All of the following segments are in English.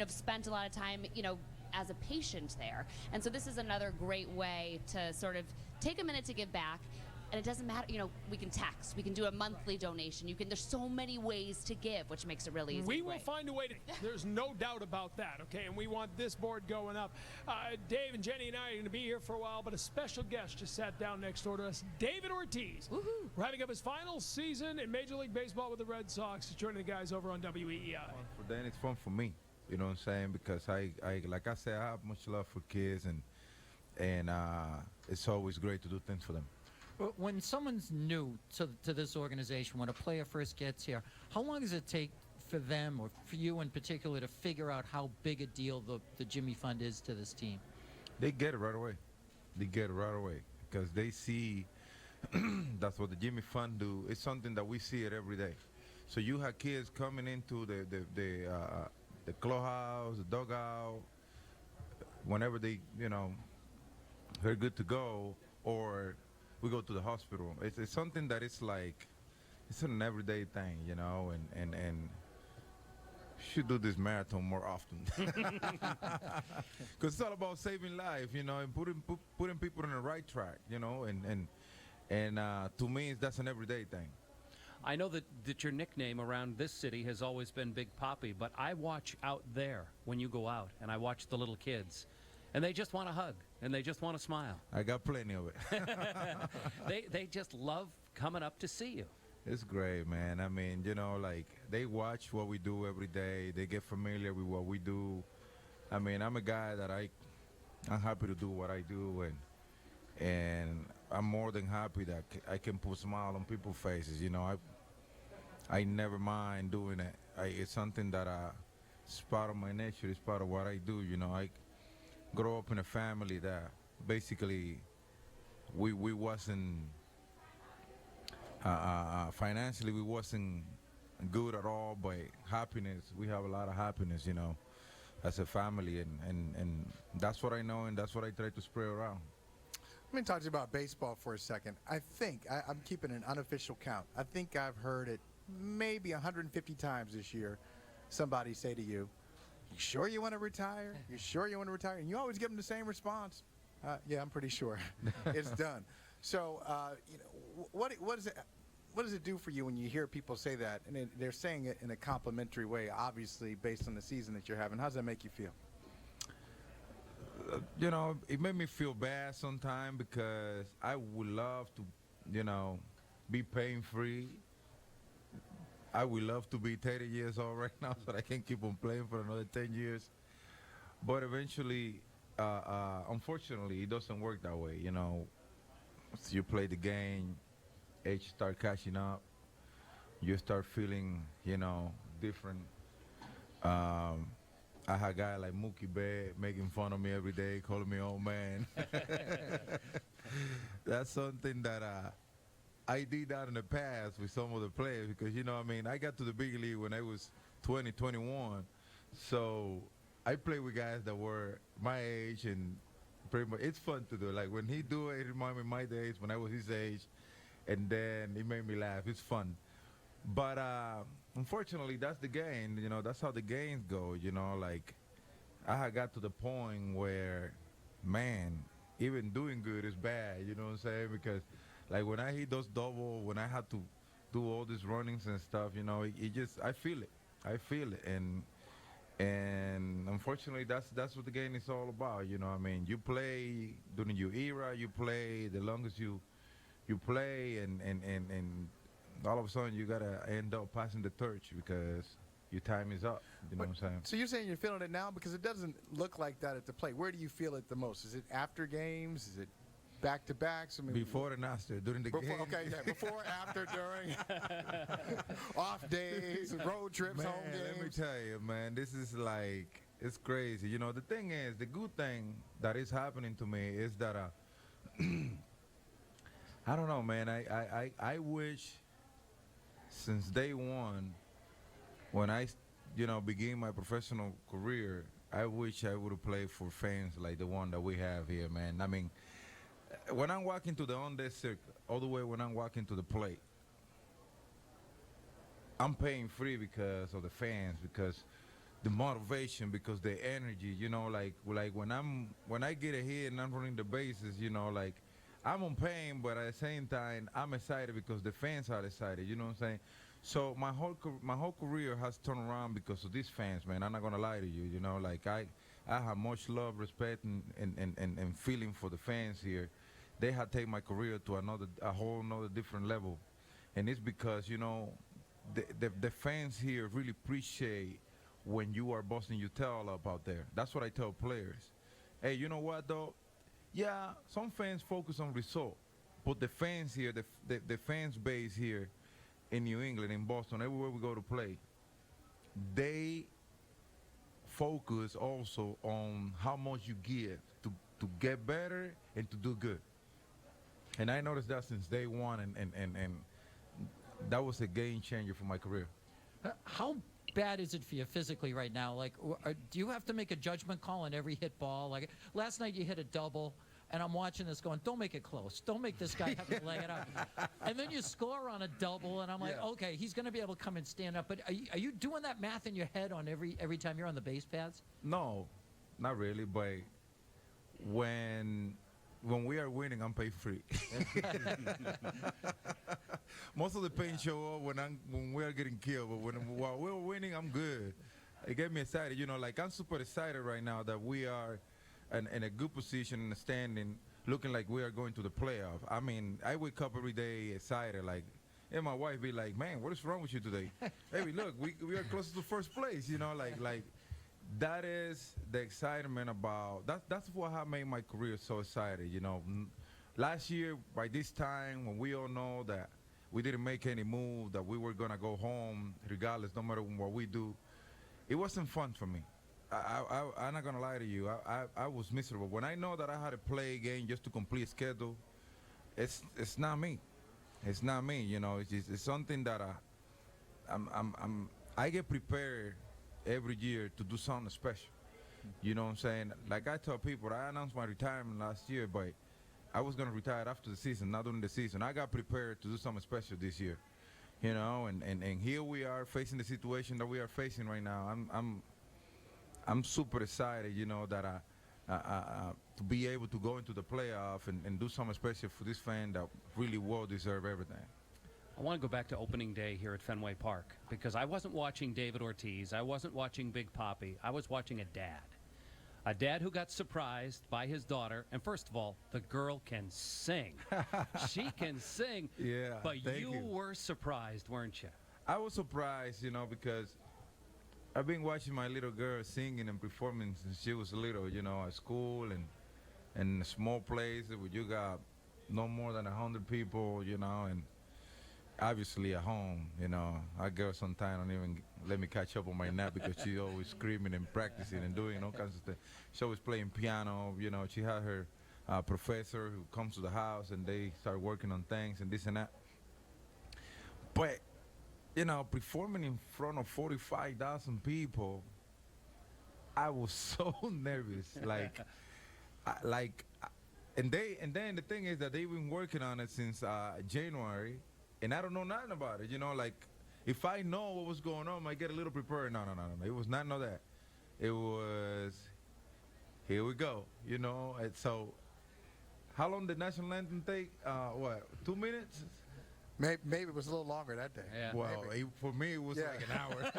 have spent a lot of time, as a patient there. And so this is another great way to sort of take a minute to give back. And it doesn't matter, we can text, we can do a monthly donation. There's so many ways to give, which makes it really easy. We will find a way to, there's no doubt about that, okay? And we want this board going up. Dave and Jenny and I are going to be here for a while, but a special guest just sat down next door to us, David Ortiz. Woohoo. Wrapping up his final season in Major League Baseball with the Red Sox. He's joining the guys over on WEEI. Fun for Dan, it's fun for me, you know what I'm saying? Because I like I said, I have much love for kids, and it's always great to do things for them. When someone's new to this organization, when a player first gets here, how long does it take for them, or for you in particular, to figure out how big a deal the Jimmy Fund is to this team? They get it right away. They get it right away because they see that's what the Jimmy Fund do. It's something that we see it every day. So you have kids coming into the clubhouse, the dugout, whenever they, they're good to go, or we go to the hospital. It's something that it's like, it's an everyday thing, and should do this marathon more often. Because it's all about saving life, and putting people on the right track, and to me, that's an everyday thing. I know that your nickname around this city has always been Big Papi, but I watch out there when you go out, and I watch the little kids. And they just want to hug, and they just want to smile. I got plenty of it. They just love coming up to see you. It's great, man. I mean, they watch what we do every day. They get familiar with what we do. I mean, I'm a guy that I'm happy to do what I do, and I'm more than happy that I can put a smile on people's faces. I never mind doing it. It's something that it's part of my nature. It's part of what I do. I grow up in a family that basically we wasn't financially, we wasn't good at all, but happiness, we have a lot of happiness, as a family, and that's what I know, and that's what I try to spread around. Let me talk to you about baseball for a second. I think I'm keeping an unofficial count. I think I've heard it maybe 150 times this year. Somebody say to you, "You sure you want to retire? You sure you want to retire?" And you always give them the same response. Yeah, I'm pretty sure. It's done. So, what does it do for you when you hear people say that? And they're saying it in a complimentary way, obviously, based on the season that you're having. How does that make you feel? It made me feel bad sometimes because I would love to, be pain-free. I would love to be 30 years old right now so that I can keep on playing for another 10 years. But eventually, unfortunately, it doesn't work that way, So you play the game, age start catching up, you start feeling, different. I had a guy like Mookie Betts making fun of me every day, calling me old man. That's something that I did that in the past with some of the players because, I got to the big league when I was 20, 21. So I played with guys that were my age, and pretty much it's fun to do. Like when he do it, it reminded me of my days when I was his age, and then it made me laugh. It's fun. But unfortunately, that's the game. That's how the games go. I had got to the point where, man, even doing good is bad. You know what I'm saying? Because, like, when I hit those double, when I had to do all these runnings and stuff, I feel it. I feel it. And unfortunately, that's what the game is all about. You play during your era. You play the longest you play, and all of a sudden you gotta end up passing the torch because your time is up. You know what I'm saying? So you're saying you're feeling it now because it doesn't look like that at the plate. Where do you feel it the most? Is it after games? Is it back-to-backs? Before and after, during the game. Okay, yeah, before, after, during, off days, road trips, Man, home games. let me tell you, man, this is like, it's crazy. The thing is, the good thing that is happening to me is that, I don't know, man, I wish since day one, when I, began my professional career, I wish I would have played for fans like the one that we have here, man. I mean, when I'm walking to the on-deck circle, all the way when I'm walking to the plate, I'm paying free because of the fans, because the motivation, because the energy, like when I get a hit and I'm running the bases, like I'm on pain, but at the same time I'm excited because the fans are excited. You know what I'm saying? So my whole career has turned around because of these fans, man. I'm not gonna lie to you. Like I have much love, respect, and feeling for the fans here. They have taken my career to a whole another different level, and it's because the fans here really appreciate when you are busting your tail up out there. That's what I tell players. Hey, you know what though? Yeah, some fans focus on result, but the fans here, the fans base here in New England, in Boston, everywhere we go to play, they focus also on how much you give to get better and to do good. And I noticed that since day one, and that was a game changer for my career. How bad is it for you physically right now? Like, do you have to make a judgment call on every hit ball? Like last night you hit a double, and I'm watching this going, don't make it close. Don't make this guy have to lay it up. And then you score on a double, and I'm like, okay, he's going to be able to come and stand up. But are you doing that math in your head on every time you're on the base paths? No, not really. But when we are winning, I'm paid free. Most of the pain show up when we are getting killed, but while we're winning, I'm good. It gets me excited. Like I'm super excited right now that we are in a good position in the standing, looking like we are going to the playoff. I mean, I wake up every day excited, like, and my wife be like, man, what is wrong with you today? Hey, look, we are close to first place, like that is the excitement about, that's what have made my career so excited, Last year, by this time, when we all know that we didn't make any move, that we were gonna go home regardless, no matter what we do, it wasn't fun for me. I'm not gonna lie to you. I was miserable. When I know that I had to play a game just to complete a schedule, it's not me. It's not me. It's something that I get prepared every year to do something special. You know what I'm saying? Like I tell people, I announced my retirement last year, but I was gonna retire after the season, not during the season. I got prepared to do something special this year. And here we are facing the situation that we are facing right now. I'm super excited, that to be able to go into the playoff and do something special for this fan that really will deserve everything. I want to go back to opening day here at Fenway Park because I wasn't watching David Ortiz. I wasn't watching Big Papi. I was watching a dad who got surprised by his daughter. And first of all, the girl can sing. She can sing. Yeah, but thank you were surprised, weren't you? I was surprised, because I've been watching my little girl singing and performing since she was little, at school and in a small place where you got no more than 100 people, and obviously at home, our girl sometimes don't even let me catch up on my nap because she's always screaming and practicing and doing all kinds of stuff. She's always playing piano, she had her professor who comes to the house and they start working on things and this and that. But performing in front of 45,000 people, I was so nervous. And then the thing is that they've been working on it since January, and I don't know nothing about it. If I know what was going on, I get a little prepared. No. It was not that. It was, here we go. And so, how long did national anthem take? 2 minutes? Maybe it was a little longer that day. Yeah. Well, for me, it was like an hour.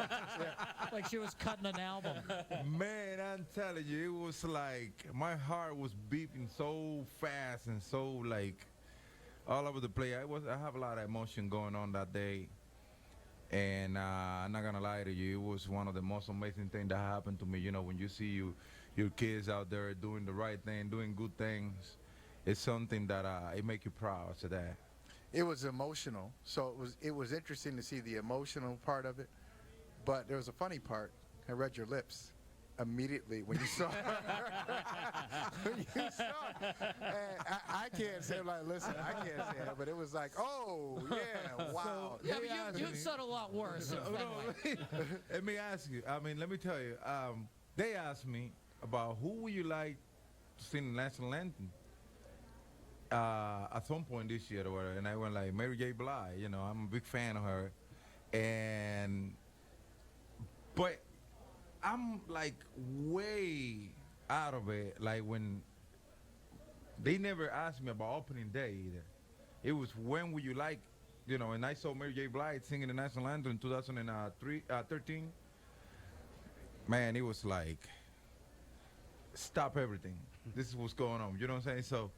Like she was cutting an album. Man, I'm telling you, it was like my heart was beating so fast and so all over the place. I have a lot of emotion going on that day, and I'm not gonna lie to you, it was one of the most amazing things that happened to me. When you see your kids out there doing the right thing, doing good things, it's something that it make you proud to that. It was emotional, so it was interesting to see the emotional part of it. But there was a funny part. I read your lips immediately when you saw when you saw. And I can't say listen, I can't say it, but it was like, oh yeah, wow. Yeah, but you said a lot worse. Let me ask you. Let me tell you. They asked me about who would you like to sing the national anthem. At some point this year or whatever, and I went like Mary J. Blige. I'm a big fan of her, but I'm like way out of it. Like when they never asked me about opening day either. It was when would you like, you know, and I saw Mary J. Blige singing the national anthem in 2013. Man, it was like, stop everything. This is what's going on. You know what I'm saying? So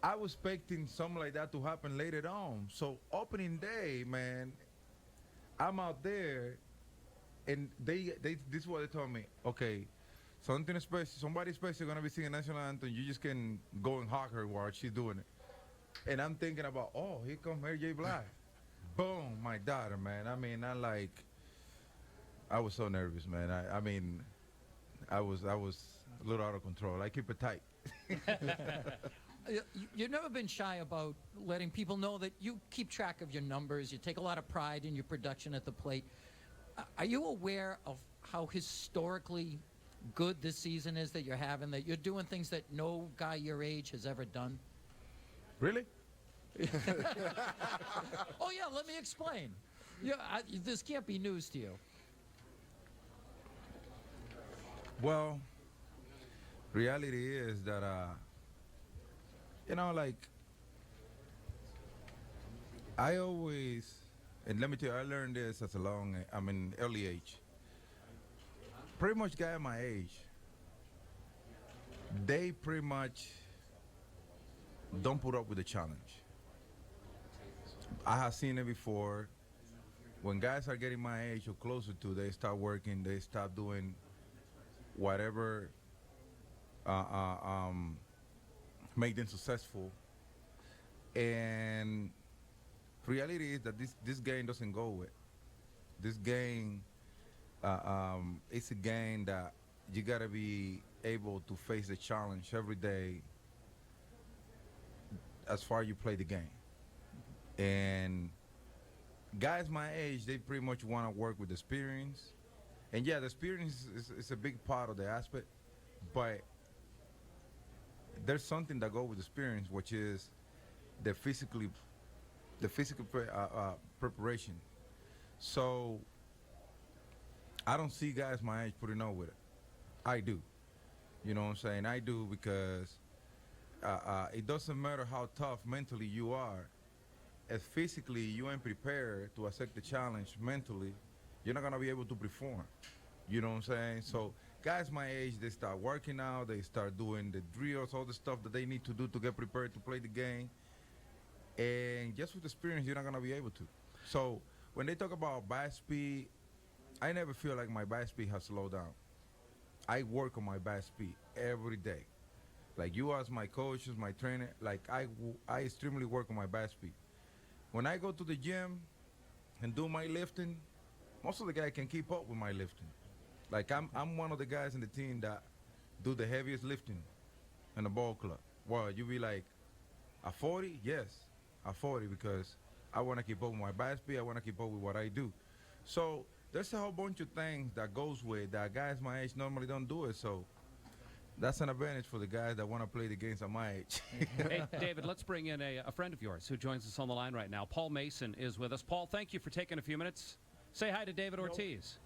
I was expecting something like that to happen later on. So opening day, man, I'm out there, and they this is what they told me. Okay, something special, somebody special gonna be singing national anthem. You just can go and hug her while she's doing it. And I'm thinking about, oh, here comes Mary J. Blige. Boom, my daughter, man. I mean, I was so nervous, man. I was a little out of control. I keep it tight. You've never been shy about letting people know that you keep track of your numbers. You take a lot of pride in your production at the plate. Are you aware of how historically good this season is that you're having, that you're doing things that no guy your age has ever done? Really? Oh, yeah, let me explain. Yeah, this can't be news to you. Well, reality is that, you know, like, I always, and let me tell you, I learned this at early age. Pretty much guy my age, they pretty much don't put up with the challenge. I have seen it before. When guys are getting my age or closer to, they start working, they start doing whatever make them successful. And reality is that this game doesn't go with. This game, it's a game that you gotta be able to face the challenge every day as far as you play the game. And guys my age, they pretty much want to work with experience. And yeah, the experience is a big part of the aspect, but there's something that goes with experience, which is the physical preparation. So I don't see guys my age putting up with it. I do. You know what I'm saying? I do, because it doesn't matter how tough mentally you are. If physically you ain't prepared to accept the challenge mentally, you're not gonna be able to perform. You know what I'm saying? So guys my age, they start working out, they start doing the drills, all the stuff that they need to do to get prepared to play the game. And just with experience, you're not gonna be able to. So when they talk about bat speed, I never feel like my bat speed has slowed down. I work on my bat speed every day. Like you as my coaches, my trainer, like I extremely work on my bat speed. When I go to the gym and do my lifting, most of the guys can keep up with my lifting. Like I'm one of the guys in the team that do the heaviest lifting in the ball club. Well, you be like, a 40? Yes, a 40, because I want to keep up with my bat speed. I want to keep up with what I do. So there's a whole bunch of things that goes with that guys my age normally don't do it. So that's an advantage for the guys that want to play the games at my age. Hey, David, let's bring in a friend of yours who joins us on the line right now. Paul Mason is with us. Paul, thank you for taking a few minutes. Say hi to David Ortiz.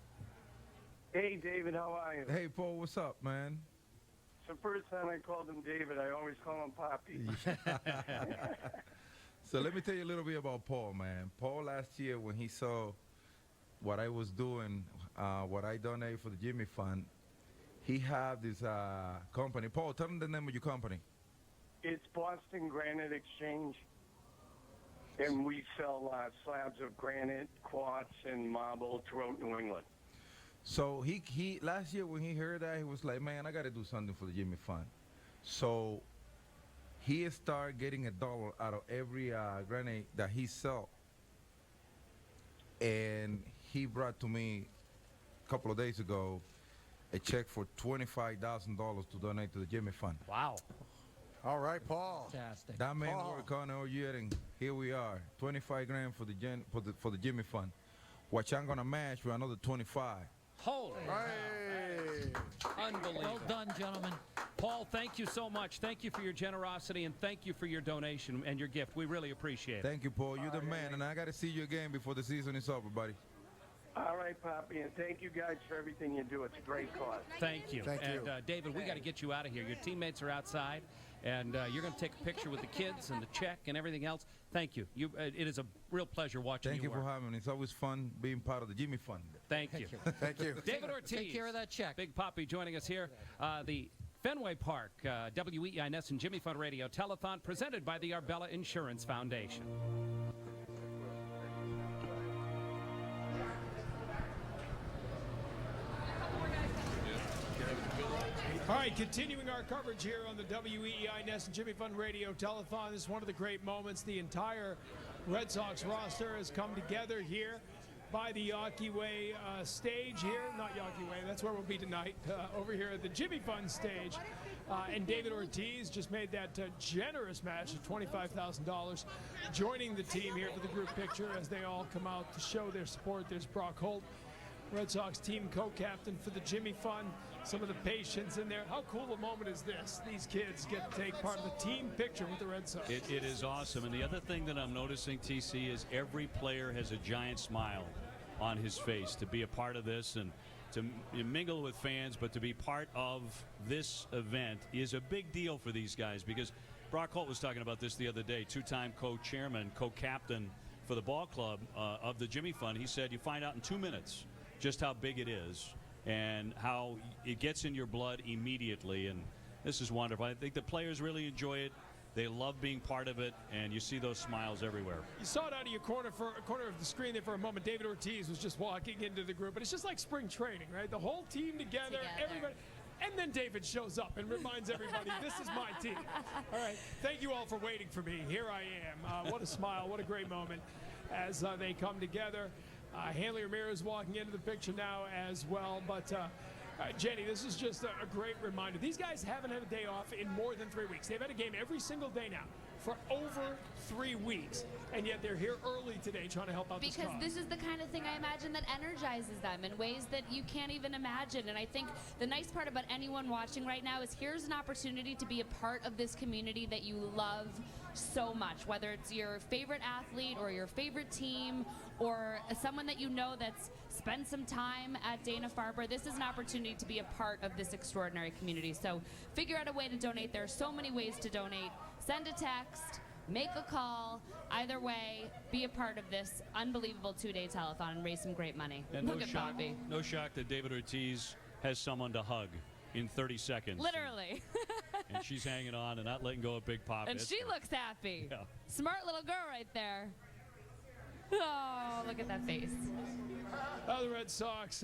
Hey, David, how are you? Hey, Paul, what's up, man? It's the first time I called him David. I always call him Poppy. So let me tell you a little bit about Paul, man. Paul last year, when he saw what I was doing, what I donated for the Jimmy Fund, he had this company. Paul, tell him the name of your company. It's Boston Granite Exchange, and we sell slabs of granite, quartz, and marble throughout New England. So he last year when he heard that, he was like, man, I got to do something for the Jimmy Fund. So he started getting $1 out of every granite that he sell. And he brought to me a couple of days ago a check for $25,000 to donate to the Jimmy Fund. Wow. All right, Paul. Fantastic. That man Paul. worked on all year, and here we are, 25 grand for the Jimmy Fund, which I'm gonna match with another 25. Holy. Hey. Unbelievable. Well done, gentlemen. Paul, thank you so much. Thank you for your generosity, and thank you for your donation and your gift. We really appreciate it. Thank you, Paul. You're the man, and I gotta see you again before the season is over, buddy. All right, Poppy, and thank you guys for everything you do. It's a great cause. Thank you. Thank you. And David, we got to get you out of here. Your teammates are outside, and you're going to take a picture with the kids and the check and everything else. Thank you. It is a real pleasure watching Thank you you for work. having me. It's always fun being part of the Jimmy Fund. Thank you. Thank you. David Ortiz. Take care of that check. Big Poppy joining us here. The Fenway Park WEEI NESN Jimmy Fund Radio Telethon presented by the Arbella Insurance Foundation. All right, continuing our coverage here on the WEEI NESN Jimmy Fund Radio Telethon. This is one of the great moments. The entire Red Sox roster has come together here by the Yawkey Way stage here. Not Yawkey Way, that's where we'll be tonight. Over here at the Jimmy Fund stage. And David Ortiz just made that generous match of $25,000, joining the team here for the group picture as they all come out to show their support. There's Brock Holt, Red Sox team co-captain for the Jimmy Fund. Some of the patients in there. How cool a moment is this? These kids get to take part of the team picture with the Red Sox. It is awesome. And the other thing that I'm noticing, TC, is every player has a giant smile on his face to be a part of this and to mingle with fans, but to be part of this event is a big deal for these guys, because Brock Holt was talking about this the other day, two-time co-chairman, co-captain for the ball club of the Jimmy Fund. He said you find out in 2 minutes just how big it is and how it gets in your blood immediately, and this is wonderful. I think the players really enjoy it. They love being part of it, and you see those smiles everywhere. You saw it out of your corner of the screen there for a moment. David Ortiz was just walking into the group, but it's just like spring training, right? The whole team together. Everybody. And then David shows up and reminds everybody, this is my team. All right, thank you all for waiting for me. Here I am. What a smile, what a great moment as they come together. Hanley Ramirez walking into the picture now as well. But Jenny, this is just a great reminder. These guys haven't had a day off in more than 3 weeks. They've had a game every single day now for over 3 weeks, and yet they're here early today trying to help out this cause. Because this is the kind of thing I imagine that energizes them in ways that you can't even imagine. And I think the nice part about anyone watching right now is here's an opportunity to be a part of this community that you love so much, whether it's your favorite athlete or your favorite team or someone that you know that's spent some time at Dana-Farber. This is an opportunity to be a part of this extraordinary community. So figure out a way to donate. There are so many ways to donate. Send a text, make a call. Either way, be a part of this unbelievable 2-day telethon and raise some great money. And Look at Bobby. No shock that David Ortiz has someone to hug in 30 seconds. Literally. And she's hanging on and not letting go of Big Pop. And she looks happy. Yeah. Smart little girl right there. Oh, look at that face. The Red Sox